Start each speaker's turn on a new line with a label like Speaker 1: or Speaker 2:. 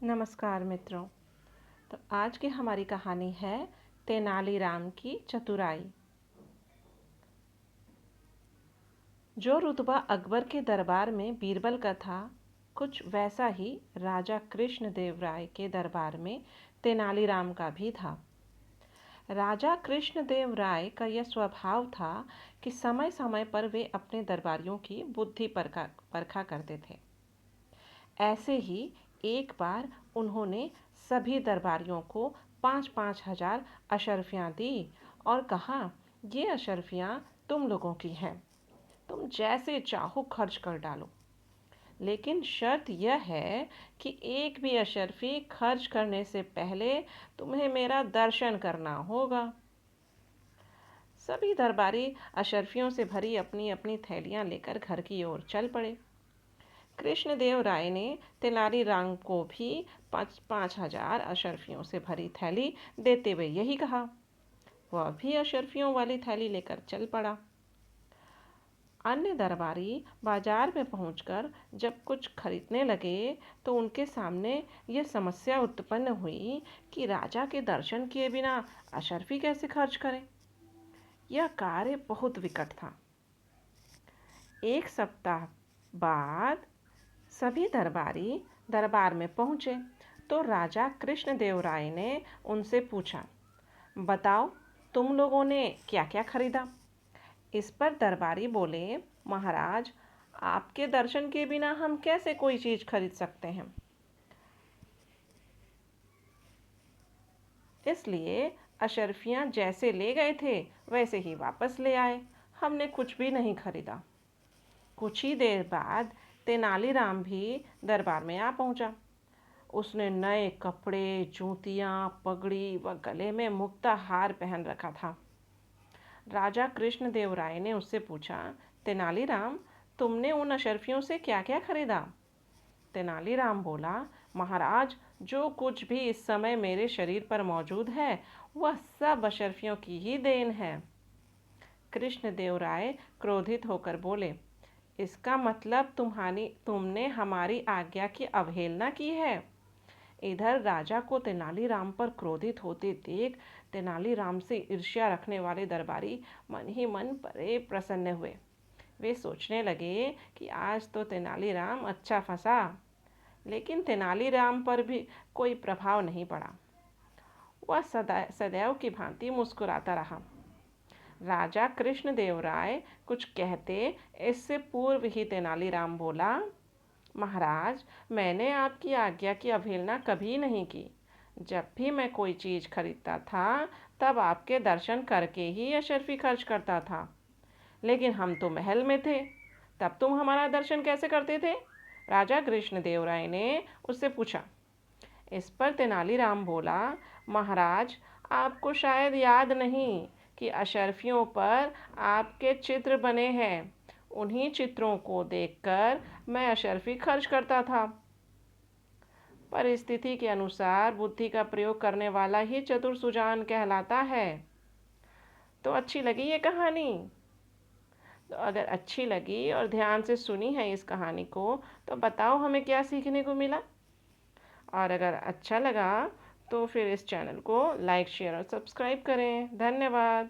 Speaker 1: नमस्कार मित्रों। तो आज की हमारी कहानी है तेनालीराम की चतुराई। जो रुतबा अकबर के दरबार में बीरबल का था, कुछ वैसा ही राजा कृष्णदेव राय के दरबार में तेनालीराम का भी था। राजा कृष्णदेव राय का यह स्वभाव था कि समय समय पर वे अपने दरबारियों की बुद्धि परखा करते थे। ऐसे ही एक बार उन्होंने सभी दरबारियों को 5-5 हजार अशर्फियाँ दी और कहा, ये अशर्फियाँ तुम लोगों की हैं, तुम जैसे चाहो खर्च कर डालो, लेकिन शर्त यह है कि एक भी अशर्फी खर्च करने से पहले तुम्हें मेरा दर्शन करना होगा। सभी दरबारी अशर्फियों से भरी अपनी अपनी थैलियां लेकर घर की ओर चल पड़े। कृष्णदेव राय ने तेनालीराम को भी 5-5 हजार अशर्फियों से भरी थैली देते हुए यही कहा। वह भी अशर्फियों वाली थैली लेकर चल पड़ा। अन्य दरबारी बाजार में पहुंचकर जब कुछ खरीदने लगे तो उनके सामने यह समस्या उत्पन्न हुई कि राजा के दर्शन किए बिना अशर्फी कैसे खर्च करें। यह कार्य बहुत विकट था। एक सप्ताह बाद सभी दरबारी दरबार में पहुंचे तो राजा कृष्णदेव राय ने उनसे पूछा, बताओ तुम लोगों ने क्या क्या खरीदा। इस पर दरबारी बोले, महाराज, आपके दर्शन के बिना हम कैसे कोई चीज खरीद सकते हैं, इसलिए अशर्फियां जैसे ले गए थे वैसे ही वापस ले आए, हमने कुछ भी नहीं खरीदा। कुछ ही देर बाद तेनालीराम भी दरबार में आ पहुंचा। उसने नए कपड़े, जूतियां, पगड़ी व गले में मुक्ता हार पहन रखा था। राजा कृष्णदेव राय ने उससे पूछा, तेनालीराम, तुमने उन अशर्फियों से क्या क्या खरीदा। तेनालीराम बोला, महाराज, जो कुछ भी इस समय मेरे शरीर पर मौजूद है वह सब अशर्फियों की ही देन है। कृष्णदेव राय क्रोधित होकर बोले, इसका मतलब तुमने हमारी आज्ञा की अवहेलना की है। इधर राजा को तेनालीराम पर क्रोधित होते देख तेनालीराम से ईर्ष्या रखने वाले दरबारी मन ही मन बड़े प्रसन्न हुए। वे सोचने लगे कि आज तो तेनालीराम अच्छा फंसा, लेकिन तेनालीराम पर भी कोई प्रभाव नहीं पड़ा। वह सदैव की भांति मुस्कुराता रहा। राजा कृष्णदेव राय कुछ कहते इससे पूर्व ही तेनालीराम बोला, महाराज, मैंने आपकी आज्ञा की अवहेलना कभी नहीं की। जब भी मैं कोई चीज़ खरीदता था तब आपके दर्शन करके ही अशर्फी खर्च करता था, लेकिन हम तो महल में थे, तब तुम हमारा दर्शन कैसे करते थे। राजा कृष्णदेव राय ने उससे पूछा। इस पर तेनालीराम बोला, महाराज, आपको शायद याद नहीं कि अशर्फियों पर आपके चित्र बने हैं। उन्हीं चित्रों को देखकर मैं अशर्फी खर्च करता था। परिस्थिति के अनुसार बुद्धि का प्रयोग करने वाला ही चतुर सुजान कहलाता है। तो अच्छी लगी ये कहानी? तो अगर अच्छी लगी और ध्यान से सुनी है इस कहानी को तो बताओ हमें क्या सीखने को मिला। और अगर अच्छा लगा तो फिर इस चैनल को लाइक, शेयर और सब्सक्राइब करें। धन्यवाद।